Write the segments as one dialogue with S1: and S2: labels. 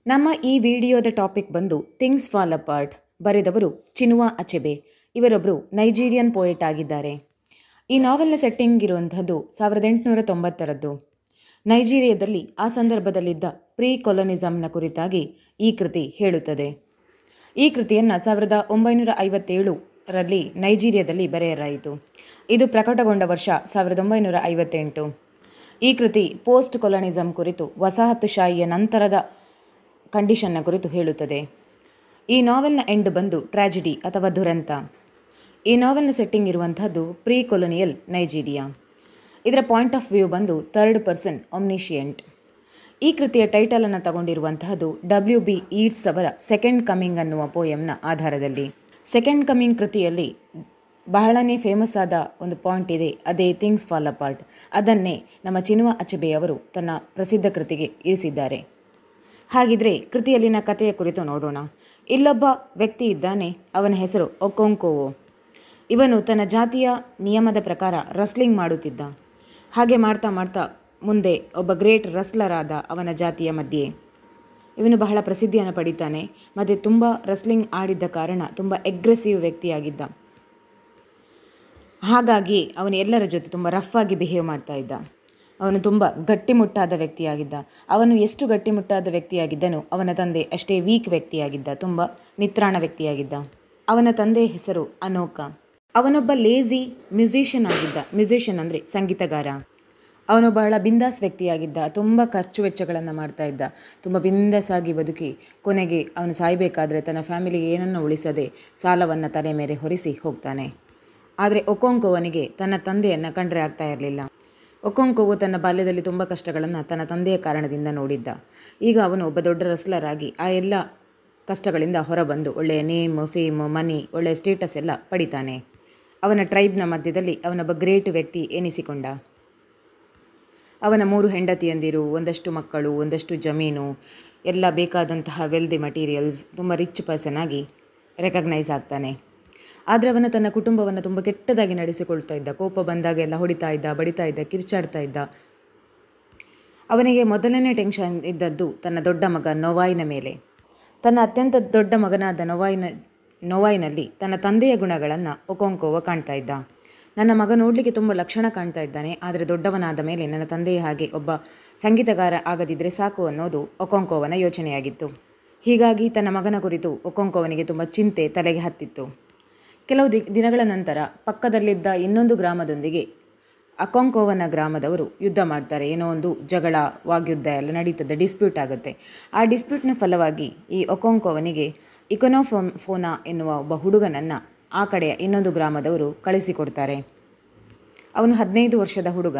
S1: ನಮ್ಮ ಈ ವಿಡಿಯೋದ ಟಾಪಿಕ್ ಬಂದು ಥಿಂಗ್ಸ್ ಫಾಲ್ ಅಪಾರ್ಟ್. ಬರೆದವರು ಚಿನುವಾ ಅಚೆಬೆ. ಇವರೊಬ್ಬರು ನೈಜೀರಿಯನ್ ಪೋಯೆಟ್ ಆಗಿದ್ದಾರೆ. ಈ ನಾವೆಲ್ನ ಸೆಟ್ಟಿಂಗ್ ಇರುವಂಥದ್ದು 1890ರದ್ದು. ನೈಜೀರಿಯಾದಲ್ಲಿ ಆ ಸಂದರ್ಭದಲ್ಲಿದ್ದ ಪ್ರೀ ಕೊಲೊನಿಸಮ್ನ ಕುರಿತಾಗಿ ಈ ಕೃತಿ ಹೇಳುತ್ತದೆ. ಈ ಕೃತಿಯನ್ನು 1957ರಲ್ಲಿ ನೈಜೀರಿಯಾದಲ್ಲಿ ಬರೆಯಲಾಯಿತು. ಇದು ಪ್ರಕಟಗೊಂಡ ವರ್ಷ 1958. ಈ ಕೃತಿ ಪೋಸ್ಟ್ ಕೊಲೊನಿಸಮ್ ಕುರಿತು, ವಸಾಹತುಶಾಹಿಯ ನಂತರದ ಕಂಡೀಷನ್ನ ಕುರಿತು ಹೇಳುತ್ತದೆ. ಈ ನಾವೆಲ್ನ ಎಂಡ್ ಬಂದು ಟ್ರ್ಯಾಜಿಡಿ ಅಥವಾ ದುರಂತ. ಈ ನಾವೆಲ್ನ ಸೆಟ್ಟಿಂಗ್ ಇರುವಂತಹದ್ದು ಪ್ರೀ ಕೊಲೊನಿಯಲ್ ನೈಜೀರಿಯಾ. ಇದರ ಪಾಯಿಂಟ್ ಆಫ್ ವ್ಯೂ ಬಂದು ಥರ್ಡ್ ಪರ್ಸನ್ ಒಮ್ನಿಶಿಯಂಟ್. ಈ ಕೃತಿಯ ಟೈಟಲನ್ನು ತಗೊಂಡಿರುವಂತಹದ್ದು WB ಈಟ್ಸ್ ಅವರ ಸೆಕೆಂಡ್ ಕಮಿಂಗ್ ಅನ್ನುವ ಪೋಯಮ್ನ ಆಧಾರದಲ್ಲಿ. ಸೆಕೆಂಡ್ ಕಮಿಂಗ್ ಕೃತಿಯಲ್ಲಿ ಬಹಳನೇ ಫೇಮಸ್ ಆದ ಒಂದು ಪಾಯಿಂಟ್ ಇದೆ, ಅದೇ ಥಿಂಗ್ಸ್ ಫಾಲ್ ಅಪಾರ್ಟ್. ಅದನ್ನೇ ನಮ್ಮ ಚಿನುವಾ ಅಚೆಬೆಯವರು ತನ್ನ ಪ್ರಸಿದ್ಧ ಕೃತಿಗೆ ಇರಿಸಿದ್ದಾರೆ. ಹಾಗಿದ್ರೆ ಕೃತಿಯಲ್ಲಿನ ಕಥೆಯ ಕುರಿತು ನೋಡೋಣ. ಇಲ್ಲೊಬ್ಬ ವ್ಯಕ್ತಿ ಇದ್ದಾನೆ, ಅವನ ಹೆಸರು ಒಕೊಂಕೋವೋ. ಇವನು ತನ್ನ ಜಾತಿಯ ನಿಯಮದ ಪ್ರಕಾರ ರಸ್ಲಿಂಗ್ ಮಾಡುತ್ತಿದ್ದ. ಹಾಗೆ ಮಾಡ್ತಾ ಮಾಡ್ತಾ ಮುಂದೆ ಒಬ್ಬ ಗ್ರೇಟ್ ರಸ್ಲರ್ ಆದ ಅವನ ಜಾತಿಯ ಮಧ್ಯೆ. ಇವನು ಬಹಳ ಪ್ರಸಿದ್ಧಿಯನ್ನು ಪಡಿತಾನೆ ಮತ್ತು ತುಂಬ ರಸ್ಲಿಂಗ್ ಆಡಿದ್ದ ಕಾರಣ ತುಂಬ ಎಗ್ರೆಸಿವ್ ವ್ಯಕ್ತಿಯಾಗಿದ್ದ. ಹಾಗಾಗಿ ಅವನು ಎಲ್ಲರ ಜೊತೆ ತುಂಬ ರಫ್ ಆಗಿ ಬಿಹೇವ್ ಮಾಡ್ತಾ ಇದ್ದ. ಅವನು ತುಂಬ ಗಟ್ಟಿಮುಟ್ಟಾದ ವ್ಯಕ್ತಿಯಾಗಿದ್ದ. ಅವನು ಎಷ್ಟು ಗಟ್ಟಿಮುಟ್ಟಾದ ವ್ಯಕ್ತಿಯಾಗಿದ್ದನು, ಅವನ ತಂದೆ ಅಷ್ಟೇ ವೀಕ್ ವ್ಯಕ್ತಿಯಾಗಿದ್ದ, ತುಂಬ ನಿತ್ರಾಣ ವ್ಯಕ್ತಿಯಾಗಿದ್ದ. ಅವನ ತಂದೆ ಹೆಸರು ಅನೋಕ. ಅವನೊಬ್ಬ ಲೇಜಿ ಮ್ಯೂಸಿಷಿಯನ್ ಆಗಿದ್ದ. ಮ್ಯೂಸಿಷಿಯನ್ ಅಂದರೆ ಸಂಗೀತಗಾರ. ಅವನು ಬಹಳ ಬಿಂದಾಸ್ ವ್ಯಕ್ತಿಯಾಗಿದ್ದ. ತುಂಬ ಖರ್ಚು ವೆಚ್ಚಗಳನ್ನು ಮಾಡ್ತಾ ಇದ್ದ. ತುಂಬ ಬಿಂದಾಸಾಗಿ ಬದುಕಿ ಕೊನೆಗೆ ಅವನು ಸಾಯಬೇಕಾದ್ರೆ ತನ್ನ ಫ್ಯಾಮಿಲಿಗೆ ಏನನ್ನು ಉಳಿಸದೆ ಸಾಲವನ್ನು ತಲೆ ಮೇಲೆ ಹೊರಿಸಿ ಹೋಗ್ತಾನೆ. ಆದರೆ ಒಕೊಂಕೋವನಿಗೆ ತನ್ನ ತಂದೆಯನ್ನು ಕಂಡ್ರೆ ಆಗ್ತಾ ಇರಲಿಲ್ಲ. ಒಕೊಂಕೋವು ತನ್ನ ಬಾಲ್ಯದಲ್ಲಿ ತುಂಬ ಕಷ್ಟಗಳನ್ನು ತನ್ನ ತಂದೆಯ ಕಾರಣದಿಂದ ನೋಡಿದ್ದ. ಈಗ ಅವನು ಒಬ್ಬ ದೊಡ್ಡ ರಸ್ಲರ್ ಆಗಿ ಆ ಎಲ್ಲ ಕಷ್ಟಗಳಿಂದ ಹೊರಬಂದು ಒಳ್ಳೆಯ ನೇಮ್, ಫೇಮ್, ಮನಿ, ಒಳ್ಳೆಯ ಸ್ಟೇಟಸ್ ಎಲ್ಲ ಪಡಿತಾನೆ. ಅವನ ಟ್ರೈಬ್ನ ಮಧ್ಯದಲ್ಲಿ ಅವನೊಬ್ಬ ಗ್ರೇಟ್ ವ್ಯಕ್ತಿ ಎನಿಸಿಕೊಂಡ. ಅವನ 3 ಹೆಂಡತಿಯಂದಿರು, ಒಂದಷ್ಟು ಮಕ್ಕಳು, ಒಂದಷ್ಟು ಜಮೀನು, ಎಲ್ಲ ಬೇಕಾದಂತಹ ವೆಲ್ದಿ ಮಟೀರಿಯಲ್ಸ್, ತುಂಬ ರಿಚ್ ಪರ್ಸನ್ ಆಗಿ ರೆಕಗ್ನೈಸ್ ಆಗ್ತಾನೆ. ಆದರೆ ಅವನು ತನ್ನ ಕುಟುಂಬವನ್ನು ತುಂಬ ಕೆಟ್ಟದಾಗಿ ನಡೆಸಿಕೊಳ್ತಾ ಇದ್ದ. ಕೋಪ ಬಂದಾಗ ಎಲ್ಲ ಹೊಡಿತಾ ಇದ್ದ, ಬಡಿತಾ ಇದ್ದ, ಕಿರ್ಚಾಡ್ತಾ ಇದ್ದ. ಅವನಿಗೆ ಮೊದಲನೇ ಟೆನ್ಷನ್ ಇದ್ದದ್ದು ತನ್ನ ದೊಡ್ಡ ಮಗ ನೊವಾಯ್ನ ಮೇಲೆ. ತನ್ನ ಅತ್ಯಂತ ದೊಡ್ಡ ಮಗನಾದ ನೊವಾಯ್ನಲ್ಲಿ ತನ್ನ ತಂದೆಯ ಗುಣಗಳನ್ನು ಒಕೊಂಕೋವ ಕಾಣ್ತಾ ಇದ್ದ. ನನ್ನ ಮಗ ನೋಡಲಿಕ್ಕೆ ತುಂಬ ಲಕ್ಷಣ ಕಾಣ್ತಾ ಇದ್ದಾನೆ, ಆದರೆ ದೊಡ್ಡವನಾದ ಮೇಲೆ ನನ್ನ ತಂದೆಯ ಹಾಗೆ ಒಬ್ಬ ಸಂಗೀತಗಾರ ಆಗದಿದ್ದರೆ ಸಾಕು ಅನ್ನೋದು ಒಕೊಂಕೋವನ ಯೋಚನೆಯಾಗಿತ್ತು. ಹೀಗಾಗಿ ತನ್ನ ಮಗನ ಕುರಿತು ಒಕೊಂಕೋವನಿಗೆ ತುಂಬ ಚಿಂತೆ ತಲೆಗೆ ಹತ್ತಿತ್ತು. ಕೆಲವು ದಿನಗಳ ನಂತರ ಪಕ್ಕದಲ್ಲಿದ್ದ ಇನ್ನೊಂದು ಗ್ರಾಮದೊಂದಿಗೆ ಅಕೊಂಕೋವನ ಗ್ರಾಮದವರು ಯುದ್ಧ ಮಾಡ್ತಾರೆ. ಏನೋ ಒಂದು ಜಗಳ, ವಾಗ್ಯುದ್ಧ ಎಲ್ಲ ನಡೀತದೆ, ಡಿಸ್ಪ್ಯೂಟ್ ಆಗುತ್ತೆ. ಆ ಡಿಸ್ಪ್ಯೂಟ್ನ ಫಲವಾಗಿ ಈ ಒಕೊಂಕೋವನಿಗೆ ಇಕೊನೋಫೋನಾ ಎನ್ನುವ ಒಬ್ಬ ಹುಡುಗನನ್ನು ಆ ಕಡೆಯ ಇನ್ನೊಂದು ಗ್ರಾಮದವರು ಕಳಿಸಿಕೊಡ್ತಾರೆ. ಅವನು 15 ವರ್ಷದ ಹುಡುಗ.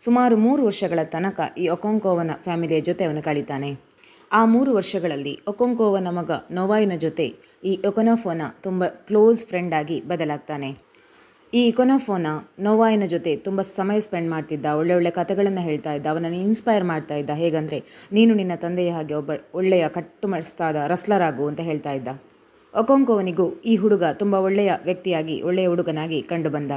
S1: ಸುಮಾರು 3 ವರ್ಷಗಳ ತನಕ ಈ ಒಕೊಂಕೋವನ ಫ್ಯಾಮಿಲಿಯ ಜೊತೆ ಅವನು ಕಳೀತಾನೆ. ಆ 3 ವರ್ಷಗಳಲ್ಲಿ ಒಕೊಂಕೋವನ ಮಗ ನೊವಾಯ್ನ ಜೊತೆ ಈ ಇಕೊನೋಫೋನಾ ತುಂಬ ಕ್ಲೋಸ್ ಫ್ರೆಂಡ್ ಆಗಿ ಬದಲಾಗ್ತಾನೆ. ಈ ಇಕೊನೋಫೋನಾ ನೊವಾಯ್ನ ಜೊತೆ ತುಂಬ ಸಮಯ ಸ್ಪೆಂಡ್ ಮಾಡ್ತಿದ್ದ. ಒಳ್ಳೆ ಕಥೆಗಳನ್ನು ಹೇಳ್ತಾ ಇದ್ದ. ಅವನನ್ನು ಇನ್ಸ್ಪೈರ್ ಮಾಡ್ತಾ ಇದ್ದ. ಹೇಗಂದರೆ, ನೀನು ನಿನ್ನ ತಂದೆಯ ಹಾಗೆ ಒಬ್ಬ ಒಳ್ಳೆಯ ಕಟ್ಟುಮಸ್ತಾದ ರಸ್ಲರ್ ಆಗು ಅಂತ ಹೇಳ್ತಾ ಇದ್ದ. ಒಕೊಂಕೋವನಿಗೂ ಈ ಹುಡುಗ ತುಂಬ ಒಳ್ಳೆಯ ವ್ಯಕ್ತಿಯಾಗಿ, ಒಳ್ಳೆಯ ಹುಡುಗನಾಗಿ ಕಂಡು ಬಂದ.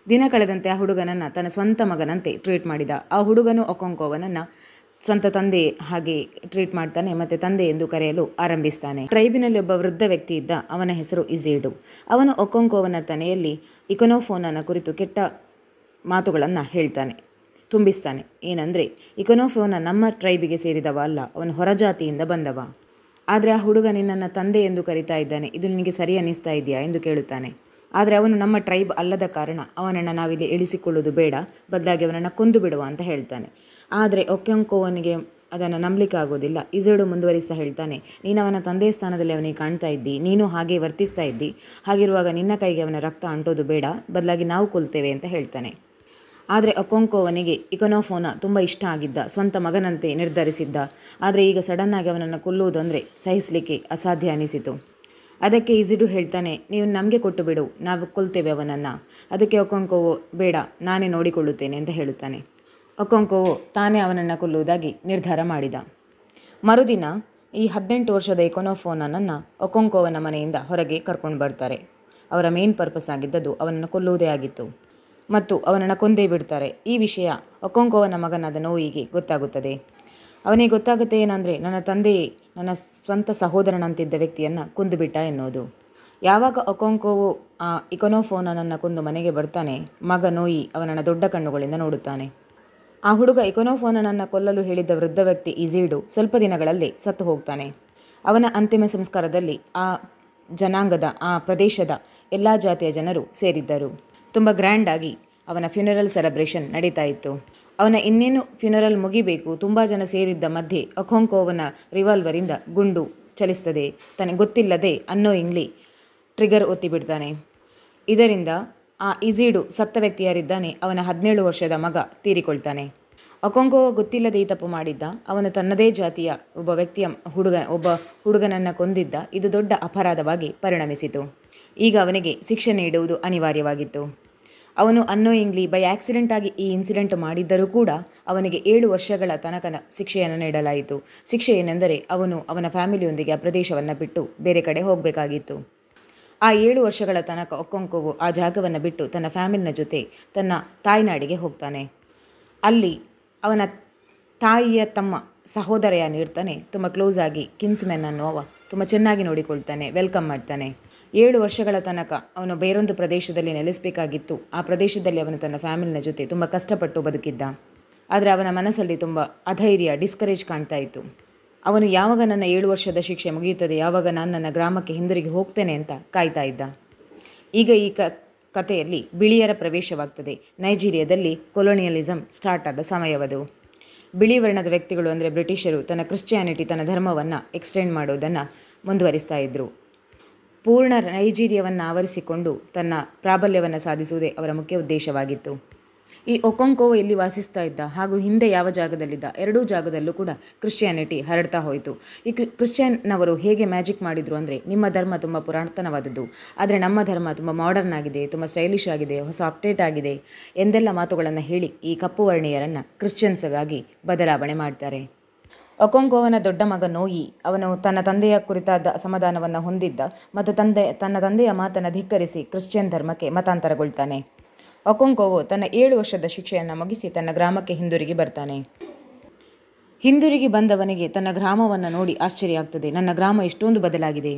S1: ದಿನ ಕಳೆದಂತೆ ಆ ಹುಡುಗನನ್ನು ತನ್ನ ಸ್ವಂತ ಮಗನಂತೆ ಟ್ರೀಟ್ ಮಾಡಿದ. ಆ ಹುಡುಗನು ಒಕೊಂಕೋವನನ್ನು ಸ್ವಂತ ತಂದೆ ಹಾಗೆ ಟ್ರೀಟ್ ಮಾಡ್ತಾನೆ ಮತ್ತು ತಂದೆ ಎಂದು ಕರೆಯಲು ಆರಂಭಿಸ್ತಾನೆ. ಟ್ರೈಬಿನಲ್ಲಿ ಒಬ್ಬ ವೃದ್ಧ ವ್ಯಕ್ತಿ ಇದ್ದ. ಅವನ ಹೆಸರು ಇಜೇಡು. ಅವನು ಒಕೊಂಕೋವನ ತನೆಯಲ್ಲಿ ಇಕೊನೋಫೋನನ ಕುರಿತು ಕೆಟ್ಟ ಮಾತುಗಳನ್ನು ಹೇಳ್ತಾನೆ, ತುಂಬಿಸ್ತಾನೆ. ಏನಂದರೆ, ಇಕೊನೋಫೋನ ನಮ್ಮ ಟ್ರೈಬಿಗೆ ಸೇರಿದವ ಅಲ್ಲ, ಅವನು ಹೊರಜಾತಿಯಿಂದ ಬಂದವ. ಆದರೆ ಆ ಹುಡುಗ ನಿನ್ನನ್ನು ತಂದೆ ಎಂದು ಕರಿತಾ ಇದ್ದಾನೆ, ಇದು ನಿನಗೆ ಸರಿ ಅನ್ನಿಸ್ತಾ ಇದೆಯಾ ಎಂದು ಕೇಳುತ್ತಾನೆ. ಆದರೆ ಅವನು ನಮ್ಮ ಟ್ರೈಬ್ ಅಲ್ಲದ ಕಾರಣ ಅವನನ್ನು ನಾವಿಲ್ಲಿ ಇಳಿಸಿಕೊಳ್ಳೋದು ಬೇಡ, ಬದಲಾಗಿ ಅವನನ್ನು ಕೊಂದು ಬಿಡುವ ಅಂತ ಹೇಳ್ತಾನೆ. ಆದರೆ ಒಕೊಂಕೋವನಿಗೆ ಅದನ್ನು ನಂಬಲಿಕ್ಕೆ ಆಗೋದಿಲ್ಲ. ಇಜೇಡು ಮುಂದುವರಿಸ್ತಾ ಹೇಳ್ತಾನೆ, ನೀನು ಅವನ ತಂದೆಯ ಸ್ಥಾನದಲ್ಲಿ ಅವನಿಗೆ ಕಾಣ್ತಾ ಇದ್ದಿ, ನೀನು ಹಾಗೆ ವರ್ತಿಸ್ತಾ ಇದ್ದಿ. ಹಾಗಿರುವಾಗ ನಿನ್ನ ಕೈಗೆ ಅವನ ರಕ್ತ ಅಂಟೋದು ಬೇಡ, ಬದಲಾಗಿ ನಾವು ಕೊಲ್ತೇವೆ ಅಂತ ಹೇಳ್ತಾನೆ. ಆದರೆ ಒಕೊಂಕೋವನಿಗೆ ಇಕೊನೋಫೋನಾ ತುಂಬ ಇಷ್ಟ ಆಗಿದ್ದ. ಸ್ವಂತ ಮಗನಂತೆ ನಿರ್ಧರಿಸಿದ್ದ. ಆದರೆ ಈಗ ಸಡನ್ನಾಗಿ ಅವನನ್ನು ಕೊಲ್ಲುವುದು ಅಂದರೆ ಸಹಿಸಲಿಕ್ಕೆ ಅಸಾಧ್ಯ ಅನಿಸಿತು. ಅದಕ್ಕೆ ಇಜಿಡು ಹೇಳ್ತಾನೆ, ನೀವು ನಮಗೆ ಕೊಟ್ಟು ಬಿಡು, ನಾವು ಕೊಲ್ತೇವೆ ಅವನನ್ನು. ಅದಕ್ಕೆ ಒಕೊಂಕೋವೋ, ಬೇಡ, ನಾನೇ ನೋಡಿಕೊಳ್ಳುತ್ತೇನೆ ಅಂತ ಹೇಳುತ್ತಾನೆ. ಒಕೊಂಕೋವೋ ತಾನೇ ಅವನನ್ನು ಕೊಲ್ಲುವುದಾಗಿ ನಿರ್ಧಾರ ಮಾಡಿದ. ಮರುದಿನ ಈ 18 ವರ್ಷದ ಇಕೊನೋಫೋನನನ್ನು ಒಕೊಂಕೋವನ ಮನೆಯಿಂದ ಹೊರಗೆ ಕರ್ಕೊಂಡು ಬರ್ತಾರೆ. ಅವರ ಮೇನ್ ಪರ್ಪಸ್ ಆಗಿದ್ದದ್ದು ಅವನನ್ನು ಕೊಲ್ಲುವುದೇ ಆಗಿತ್ತು ಮತ್ತು ಅವನನ್ನು ಕೊಂದೇ ಬಿಡ್ತಾರೆ. ಈ ವಿಷಯ ಒಕೊಂಕೋವನ ಮಗನಾದ ನೋಯಿಗೆ ಗೊತ್ತಾಗುತ್ತದೆ. ಅವನಿಗೆ ಗೊತ್ತಾಗುತ್ತೆ ಏನಂದರೆ, ನನ್ನ ತಂದೆ ನನ್ನ ಸ್ವಂತ ಸಹೋದರನಂತಿದ್ದ ವ್ಯಕ್ತಿಯನ್ನು ಕೊಂದುಬಿಟ್ಟ ಎನ್ನುವುದು. ಯಾವಾಗ ಒಕೊಂಕೋವು ಆ ಇಕೊನೋಫೋನನನ್ನು ಕೊಂದು ಮನೆಗೆ ಬರ್ತಾನೆ, ಮಗ ನೋಯಿ ಅವನನ್ನು ದೊಡ್ಡ ಕಣ್ಣುಗಳಿಂದ ನೋಡುತ್ತಾನೆ. ಆ ಹುಡುಗ ಇಕೊನೋಫೋನನನ್ನು ಕೊಲ್ಲಲು ಹೇಳಿದ್ದ ವೃದ್ಧ ವ್ಯಕ್ತಿ ಇಜೀಡು ಸ್ವಲ್ಪ ದಿನಗಳಲ್ಲೇ ಸತ್ತು ಹೋಗ್ತಾನೆ. ಅವನ ಅಂತಿಮ ಸಂಸ್ಕಾರದಲ್ಲಿ ಆ ಜನಾಂಗದ, ಆ ಪ್ರದೇಶದ ಎಲ್ಲ ಜಾತಿಯ ಜನರು ಸೇರಿದ್ದರು. ತುಂಬ ಗ್ರ್ಯಾಂಡಾಗಿ ಅವನ ಫ್ಯುನರಲ್ ಸೆಲೆಬ್ರೇಷನ್ ನಡೀತಾ ಇತ್ತು. ಅವನ ಇನ್ನೇನು ಫ್ಯುನರಲ್ ಮುಗಿಬೇಕು, ತುಂಬ ಜನ ಸೇರಿದ್ದ ಮಧ್ಯೆ ಒಕೊಂಕೋವನ ರಿವಾಲ್ವರಿಂದ ಗುಂಡು ಚಲಿಸ್ತದೆ. ತನಗೆ ಗೊತ್ತಿಲ್ಲದೆ ಅನ್ನೋಯಿಂಗ್ಲಿ ಟ್ರಿಗರ್ ಒತ್ತಿ ಬಿಡ್ತಾನೆ. ಇದರಿಂದ ಆ ಇಜೀಡು ಸತ್ತ ವ್ಯಕ್ತಿ ಯಾರಿದ್ದಾನೆ ಅವನ 17 ವರ್ಷದ ಮಗ ತೀರಿಕೊಳ್ತಾನೆ. ಒಕೊಂಕೋವ ಗೊತ್ತಿಲ್ಲದೆ ಈ ತಪ್ಪು ಮಾಡಿದ್ದ. ಅವನು ತನ್ನದೇ ಜಾತಿಯ ಒಬ್ಬ ಹುಡುಗನನ್ನು ಕೊಂದಿದ್ದ. ಇದು ದೊಡ್ಡ ಅಪರಾಧವಾಗಿ ಪರಿಣಮಿಸಿತು. ಈಗ ಅವನಿಗೆ ಶಿಕ್ಷೆ ನೀಡುವುದು ಅನಿವಾರ್ಯವಾಗಿತ್ತು. ಅವನು ಅನ್ನೋಯಿಂಗ್ಲಿ ಬೈ ಆಕ್ಸಿಡೆಂಟ್ ಆಗಿ ಈ ಇನ್ಸಿಡೆಂಟ್ ಮಾಡಿದ್ದರೂ ಕೂಡ ಅವನಿಗೆ 7 ವರ್ಷಗಳ ತನಕ ಶಿಕ್ಷೆಯನ್ನು ನೀಡಲಾಯಿತು. ಶಿಕ್ಷೆ ಏನೆಂದರೆ ಅವನು ಅವನ ಫ್ಯಾಮಿಲಿಯೊಂದಿಗೆ ಆ ಪ್ರದೇಶವನ್ನು ಬಿಟ್ಟು ಬೇರೆ ಕಡೆ ಹೋಗಬೇಕಾಗಿತ್ತು. ಆ 7 ವರ್ಷಗಳ ತನಕ ಒಕೊಂಕೋವು ಆ ಜಾಗವನ್ನು ಬಿಟ್ಟು ತನ್ನ ಫ್ಯಾಮಿಲಿನ ಜೊತೆ ತನ್ನ ತಾಯ್ನಾಡಿಗೆ ಹೋಗ್ತಾನೆ. ಅಲ್ಲಿ ಅವನ ತಾಯಿಯ ತಮ್ಮ ಸಹೋದರ ಏನಿರ್ತಾನೆ, ತುಂಬ ಕ್ಲೋಸ್ ಆಗಿ ಕಿನ್ಸ್ಮೆನ್ ಅನ್ನುವ ತುಂಬ ಚೆನ್ನಾಗಿ ನೋಡಿಕೊಳ್ತಾನೆ, ವೆಲ್ಕಮ್ ಮಾಡ್ತಾನೆ. 7 ವರ್ಷಗಳ ತನಕ ಅವನು ಬೇರೊಂದು ಪ್ರದೇಶದಲ್ಲಿ ನೆಲೆಸಬೇಕಾಗಿತ್ತು. ಆ ಪ್ರದೇಶದಲ್ಲಿ ಅವನು ತನ್ನ ಫ್ಯಾಮಿಲಿನ ಜೊತೆ ತುಂಬ ಕಷ್ಟಪಟ್ಟು ಬದುಕಿದ್ದ. ಆದರೆ ಅವನ ಮನಸ್ಸಲ್ಲಿ ತುಂಬ ಅಧೈರ್ಯ, ಡಿಸ್ಕರೇಜ್ ಕಾಣ್ತಾ ಇತ್ತು. ಅವನು ಯಾವಾಗ ನನ್ನ 7 ವರ್ಷದ ಶಿಕ್ಷೆ ಮುಗಿಯುತ್ತದೆ, ಯಾವಾಗ ನಾನು ನನ್ನ ಗ್ರಾಮಕ್ಕೆ ಹಿಂದಿರುಗಿ ಹೋಗ್ತೇನೆ ಅಂತ ಕಾಯ್ತಾ ಇದ್ದ. ಈಗ ಈ ಕಥೆಯಲ್ಲಿ ಬಿಳಿಯರ ಪ್ರವೇಶವಾಗ್ತದೆ. ನೈಜೀರಿಯಾದಲ್ಲಿ ಕೊಲೋನಿಯಲಿಸಮ್ ಸ್ಟಾರ್ಟ್ ಆದ ಸಮಯವದು. ಬಿಳಿ ವರ್ಣದ ವ್ಯಕ್ತಿಗಳು ಅಂದರೆ ಬ್ರಿಟಿಷರು ತನ್ನ ಕ್ರಿಶ್ಚಿಯಾನಿಟಿ, ತನ್ನ ಧರ್ಮವನ್ನು ಎಕ್ಸ್ಟೆಂಡ್ ಮಾಡೋದನ್ನು ಮುಂದುವರಿಸ್ತಾ ಇದ್ದರು. ಪೂರ್ಣ ನೈಜೀರಿಯಾವನ್ನು ಆವರಿಸಿಕೊಂಡು ತನ್ನ ಪ್ರಾಬಲ್ಯವನ್ನು ಸಾಧಿಸುವುದೇ ಅವರ ಮುಖ್ಯ ಉದ್ದೇಶವಾಗಿತ್ತು. ಈ ಒಕೊಂಕೋವ ಎಲ್ಲಿ ವಾಸಿಸ್ತಾ ಇದ್ದ ಹಾಗೂ ಹಿಂದೆ ಯಾವ ಜಾಗದಲ್ಲಿದ್ದ, ಎರಡೂ ಜಾಗದಲ್ಲೂ ಕೂಡ ಕ್ರಿಶ್ಚಿಯಾನಿಟಿ ಹರಡ್ತಾ ಹೋಯಿತು. ಈ ಕ್ರಿಶ್ಚಿಯನ್ನವರು ಹೇಗೆ ಮ್ಯಾಜಿಕ್ ಮಾಡಿದರು ಅಂದರೆ, ನಿಮ್ಮ ಧರ್ಮ ತುಂಬ ಪುರಾತನವಾದದ್ದು, ಆದರೆ ನಮ್ಮ ಧರ್ಮ ತುಂಬ ಮಾಡರ್ನ್ ಆಗಿದೆ, ತುಂಬ ಸ್ಟೈಲಿಶ್ ಆಗಿದೆ, ಹೊಸ ಅಪ್ಡೇಟ್ ಆಗಿದೆ ಎಂದೆಲ್ಲ ಮಾತುಗಳನ್ನು ಹೇಳಿ ಈ ಕಪ್ಪು ವರ್ಣೀಯರನ್ನು ಕ್ರಿಶ್ಚಿಯನ್ಸ್ಗಾಗಿ ಬದಲಾವಣೆ ಮಾಡ್ತಾರೆ. ಒಕೊಂಕೋವನ ದೊಡ್ಡ ಮಗ ನೋಯಿ ಅವನು ತನ್ನ ತಂದೆಯ ಕುರಿತಾದ ಅಸಮಾಧಾನವನ್ನು ಹೊಂದಿದ್ದ ಮತ್ತು ತನ್ನ ತಂದೆಯ ಮಾತನ್ನು ಧಿಕ್ಕರಿಸಿ ಕ್ರಿಶ್ಚಿಯನ್ ಧರ್ಮಕ್ಕೆ ಮತಾಂತರಗೊಳ್ತಾನೆ. ಒಕೊಂಕೋವು ತನ್ನ 7 ವರ್ಷದ ಶಿಕ್ಷೆಯನ್ನು ಮುಗಿಸಿ ತನ್ನ ಗ್ರಾಮಕ್ಕೆ ಹಿಂದಿರುಗಿ ಬರ್ತಾನೆ. ಹಿಂದಿರುಗಿ ಬಂದವನಿಗೆ ತನ್ನ ಗ್ರಾಮವನ್ನು ನೋಡಿ ಆಶ್ಚರ್ಯ ಆಗ್ತದೆ. ನನ್ನ ಗ್ರಾಮ ಎಷ್ಟೊಂದು ಬದಲಾಗಿದೆ.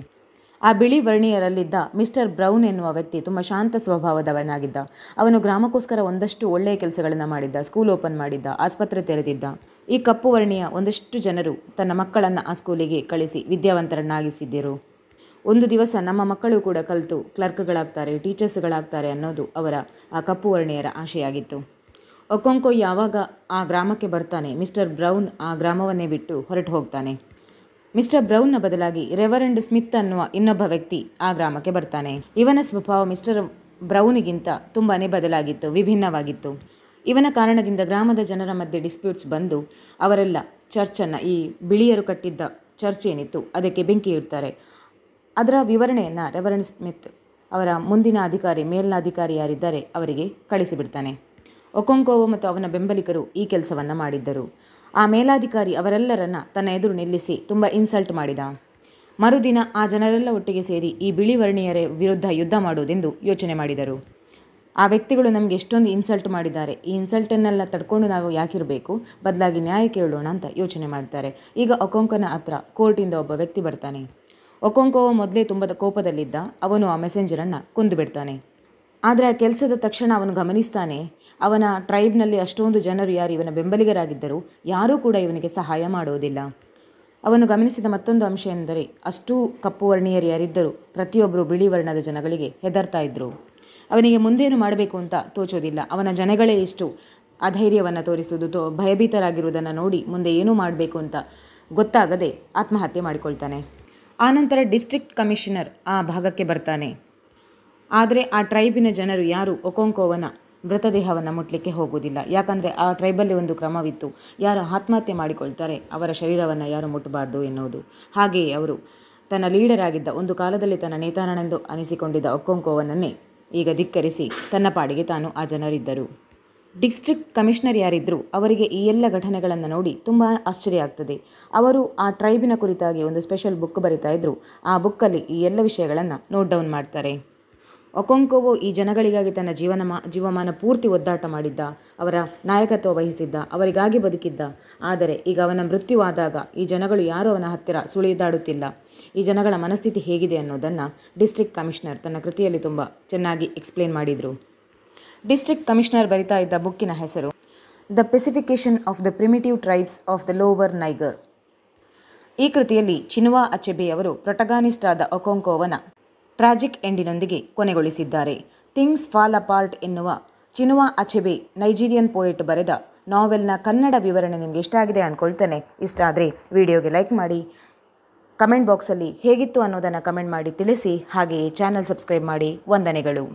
S1: ಆ ಬಿಳಿ ವರ್ಣೀಯರಲ್ಲಿದ್ದ ಮಿಸ್ಟರ್ ಬ್ರೌನ್ ಎನ್ನುವ ವ್ಯಕ್ತಿ ತುಂಬ ಶಾಂತ ಸ್ವಭಾವದವನಾಗಿದ್ದ. ಅವನು ಗ್ರಾಮಕ್ಕೋಸ್ಕರ ಒಂದಷ್ಟು ಒಳ್ಳೆಯ ಕೆಲಸಗಳನ್ನು ಮಾಡಿದ್ದ, ಸ್ಕೂಲ್ ಓಪನ್ ಮಾಡಿದ್ದ, ಆಸ್ಪತ್ರೆ ತೆರೆದಿದ್ದ. ಈ ಕಪ್ಪು ವರ್ಣೀಯ ಒಂದಷ್ಟು ಜನರು ತನ್ನ ಮಕ್ಕಳನ್ನು ಆ ಸ್ಕೂಲಿಗೆ ಕಳಿಸಿ ವಿದ್ಯಾವಂತರನ್ನಾಗಿಸಿದ್ದರು. ಒಂದು ದಿವಸ ನಮ್ಮ ಮಕ್ಕಳು ಕೂಡ ಕಲಿತು ಕ್ಲರ್ಕ್ಗಳಾಗ್ತಾರೆ, ಟೀಚರ್ಸ್ಗಳಾಗ್ತಾರೆ ಅನ್ನೋದು ಅವರ ಆ ಕಪ್ಪು ವರ್ಣೀಯರ ಆಶೆಯಾಗಿತ್ತು. ಒಕೊಂಕೋ ಯಾವಾಗ ಆ ಗ್ರಾಮಕ್ಕೆ ಬರ್ತಾನೆ, ಮಿಸ್ಟರ್ ಬ್ರೌನ್ ಆ ಗ್ರಾಮವನ್ನೇ ಬಿಟ್ಟು ಹೊರಟು ಹೋಗ್ತಾನೆ. ಮಿಸ್ಟರ್ ಬ್ರೌನ್ನ ಬದಲಾಗಿ ರೆವರೆಂಡ್ ಸ್ಮಿತ್ ಅನ್ನುವ ಇನ್ನೊಬ್ಬ ವ್ಯಕ್ತಿ ಆ ಗ್ರಾಮಕ್ಕೆ ಬರ್ತಾನೆ. ಇವನ ಸ್ವಭಾವ ಮಿಸ್ಟರ್ ಬ್ರೌನಿಗಿಂತ ತುಂಬಾ ಬದಲಾಗಿತ್ತು, ವಿಭಿನ್ನವಾಗಿತ್ತು. ಇವನ ಕಾರಣದಿಂದ ಗ್ರಾಮದ ಜನರ ಮಧ್ಯೆ ಡಿಸ್ಪ್ಯೂಟ್ಸ್ ಬಂದು ಅವರೆಲ್ಲ ಚರ್ಚನ್ನು, ಈ ಬಿಳಿಯರು ಕಟ್ಟಿದ್ದ ಚರ್ಚ್ ಏನಿತ್ತು ಅದಕ್ಕೆ ಬೆಂಕಿ ಇಡ್ತಾರೆ. ಅದರ ವಿವರಣೆಯನ್ನು ರೆವರೆಂಡ್ ಸ್ಮಿತ್ ಅವರ ಮುಂದಿನ ಅಧಿಕಾರಿ, ಮೇಲಿನ ಅಧಿಕಾರಿ ಯಾರಿದ್ದಾರೆ ಅವರಿಗೆ ಕಳಿಸಿಬಿಡ್ತಾನೆ. ಒಕೊಂಕೋವ ಮತ್ತು ಅವನ ಬೆಂಬಲಿಗರು ಈ ಕೆಲಸವನ್ನು ಮಾಡಿದ್ದರು. ಆ ಮೇಲಾಧಿಕಾರಿ ಅವರೆಲ್ಲರನ್ನ ತನ್ನ ಎದುರು ನಿಲ್ಲಿಸಿ ತುಂಬ ಇನ್ಸಲ್ಟ್ ಮಾಡಿದ. ಮರುದಿನ ಆ ಜನರೆಲ್ಲ ಒಟ್ಟಿಗೆ ಸೇರಿ ಈ ಬಿಳಿ ವರ್ಣೀಯರ ವಿರುದ್ಧ ಯುದ್ಧ ಮಾಡುವುದೆಂದು ಯೋಚನೆ ಮಾಡಿದರು. ಆ ವ್ಯಕ್ತಿಗಳು ನಮಗೆ ಎಷ್ಟೊಂದು ಇನ್ಸಲ್ಟ್ ಮಾಡಿದ್ದಾರೆ, ಈ ಇನ್ಸಲ್ಟನ್ನೆಲ್ಲ ತಡ್ಕೊಂಡು ನಾವು ಯಾಕಿರಬೇಕು, ಬದಲಾಗಿ ನ್ಯಾಯ ಕೇಳೋಣ ಅಂತ ಯೋಚನೆ ಮಾಡ್ತಾರೆ. ಈಗ ಒಕೊಂಕನ ಹತ್ರ ಕೋರ್ಟಿಂದ ಒಬ್ಬ ವ್ಯಕ್ತಿ ಬರ್ತಾನೆ. ಒಕೊಂಕೋವ ಮೊದಲೇ ತುಂಬ ಕೋಪದಲ್ಲಿದ್ದ. ಅವನು ಆ ಮೆಸೆಂಜರನ್ನು ಕೊಂದು ಬಿಡ್ತಾನೆ. ಆದರೆ ಆ ಕೆಲಸದ ತಕ್ಷಣ ಅವನು ಗಮನಿಸ್ತಾನೆ, ಅವನ ಟ್ರೈಬ್ನಲ್ಲಿ ಅಷ್ಟೊಂದು ಜನರು ಯಾರು ಇವನ ಬೆಂಬಲಿಗರಾಗಿದ್ದರು, ಯಾರೂ ಕೂಡ ಇವನಿಗೆ ಸಹಾಯ ಮಾಡುವುದಿಲ್ಲ. ಅವನು ಗಮನಿಸಿದ ಮತ್ತೊಂದು ಅಂಶ ಎಂದರೆ, ಅಷ್ಟೂ ಕಪ್ಪು ವರ್ಣೀಯರು ಯಾರಿದ್ದರು ಪ್ರತಿಯೊಬ್ಬರು ಬಿಳಿ ವರ್ಣದ ಜನಗಳಿಗೆ ಹೆದರ್ತಾ ಇದ್ದರು. ಅವನಿಗೆ ಮುಂದೇನು ಮಾಡಬೇಕು ಅಂತ ತೋಚೋದಿಲ್ಲ. ಅವನ ಜನಗಳೇ ಇಷ್ಟು ಅಧೈರ್ಯವನ್ನು ತೋರಿಸುವುದು, ಭಯಭೀತರಾಗಿರುವುದನ್ನು ನೋಡಿ ಮುಂದೆ ಏನೂ ಮಾಡಬೇಕು ಅಂತ ಗೊತ್ತಾಗದೆ ಆತ್ಮಹತ್ಯೆ ಮಾಡಿಕೊಳ್ತಾನೆ. ಆನಂತರ ಡಿಸ್ಟ್ರಿಕ್ಟ್ ಕಮಿಷನರ್ ಆ ಭಾಗಕ್ಕೆ ಬರ್ತಾನೆ. ಆದರೆ ಆ ಟ್ರೈಬಿನ ಜನರು ಯಾರು ಒಕೊಂಕೋವನ ಮೃತದೇಹವನ್ನು ಮುಟ್ಲಿಕ್ಕೆ ಹೋಗುವುದಿಲ್ಲ. ಯಾಕಂದರೆ ಆ ಟ್ರೈಬಲ್ಲಿ ಒಂದು ಕ್ರಮವಿತ್ತು, ಯಾರು ಆತ್ಮಹತ್ಯೆ ಮಾಡಿಕೊಳ್ತಾರೆ ಅವರ ಶರೀರವನ್ನು ಯಾರು ಮುಟ್ಟಬಾರ್ದು ಎನ್ನುವುದು. ಹಾಗೆಯೇ ಅವರು ತನ್ನ ಲೀಡರ್ ಆಗಿದ್ದ, ಒಂದು ಕಾಲದಲ್ಲಿ ತನ್ನ ನೇತಾರನೆಂದು ಅನಿಸಿಕೊಂಡಿದ್ದ ಒಕೊಂಕೋವನನ್ನೇ ಈಗ ಧಿಕ್ಕರಿಸಿ ತನ್ನ ಪಾಡಿಗೆ ತಾನು ಆ ಜನರಿದ್ದರು. ಡಿಸ್ಟ್ರಿಕ್ಟ್ ಕಮಿಷನರ್ ಯಾರಿದ್ದರು ಅವರಿಗೆ ಈ ಎಲ್ಲ ಘಟನೆಗಳನ್ನು ನೋಡಿ ತುಂಬ ಆಶ್ಚರ್ಯ ಆಗ್ತದೆ. ಅವರು ಆ ಟ್ರೈಬಿನ ಕುರಿತಾಗಿ ಒಂದು ಸ್ಪೆಷಲ್ ಬುಕ್ ಬರಿತಾ ಇದ್ದರು. ಆ ಬುಕ್ಕಲ್ಲಿ ಈ ಎಲ್ಲ ವಿಷಯಗಳನ್ನು ನೋಟ್ ಡೌನ್ ಮಾಡ್ತಾರೆ. ಒಕೊಂಕೊವೋ ಈ ಜನಗಳಿಗಾಗಿ ತನ್ನ ಜೀವಮಾನ ಪೂರ್ತಿ ಒದ್ದಾಟ ಮಾಡಿದ್ದ, ಅವರ ನಾಯಕತ್ವ ವಹಿಸಿದ್ದ, ಅವರಿಗಾಗಿ ಬದುಕಿದ್ದ. ಆದರೆ ಈಗ ಅವನ ಮೃತ್ಯುವಾದಾಗ ಈ ಜನಗಳು ಯಾರೂ ಅವನ ಹತ್ತಿರ ಸುಳಿದಾಡುತ್ತಿಲ್ಲ. ಈ ಜನಗಳ ಮನಸ್ಥಿತಿ ಹೇಗಿದೆ ಅನ್ನೋದನ್ನು ಡಿಸ್ಟ್ರಿಕ್ಟ್ ಕಮಿಷನರ್ ತನ್ನ ಕೃತಿಯಲ್ಲಿ ತುಂಬ ಚೆನ್ನಾಗಿ ಎಕ್ಸ್ಪ್ಲೇನ್ ಮಾಡಿದರು. ಡಿಸ್ಟ್ರಿಕ್ಟ್ ಕಮಿಷನರ್ ಬರಿತಾ ಇದ್ದ ಬುಕ್ಕಿನ ಹೆಸರು the pacification of the primitive tribes of the lower Niger. ಈ ಕೃತಿಯಲ್ಲಿ ಚಿನುವಾ ಅಚೆಬೆ ಅವರು ಪ್ರೊಟಗಾನಿಸ್ಟ್ ಆದ ಒಕೊಂಕೊವನ ಟ್ರಾಜಿಕ್ ಎಂಡಿನೊಂದಿಗೆ ಕೊನೆಗೊಳಿಸಿದ್ದಾರೆ. ಥಿಂಗ್ಸ್ ಫಾಲ್ ಅಪಾರ್ಟ್ ಎನ್ನುವ ಚಿನುವಾ ಅಚೆಬೆ ನೈಜೀರಿಯನ್ ಪೋಯೆಟ್ ಬರೆದ ನಾವೆಲ್ನ ಕನ್ನಡ ವಿವರಣೆ ನಿಮಗೆ ಇಷ್ಟ ಆಗಿದೆ ಅಂದ್ಕೊಳ್ತೇನೆ. ಇಷ್ಟ ಆದರೆ ವಿಡಿಯೋಗೆ ಲೈಕ್ ಮಾಡಿ, ಕಮೆಂಟ್ ಬಾಕ್ಸಲ್ಲಿ ಹೇಗಿತ್ತು ಅನ್ನೋದನ್ನು ಕಮೆಂಟ್ ಮಾಡಿ ತಿಳಿಸಿ. ಹಾಗೆಯೇ ಚಾನಲ್ ಸಬ್ಸ್ಕ್ರೈಬ್ ಮಾಡಿ. ವಂದನೆಗಳು.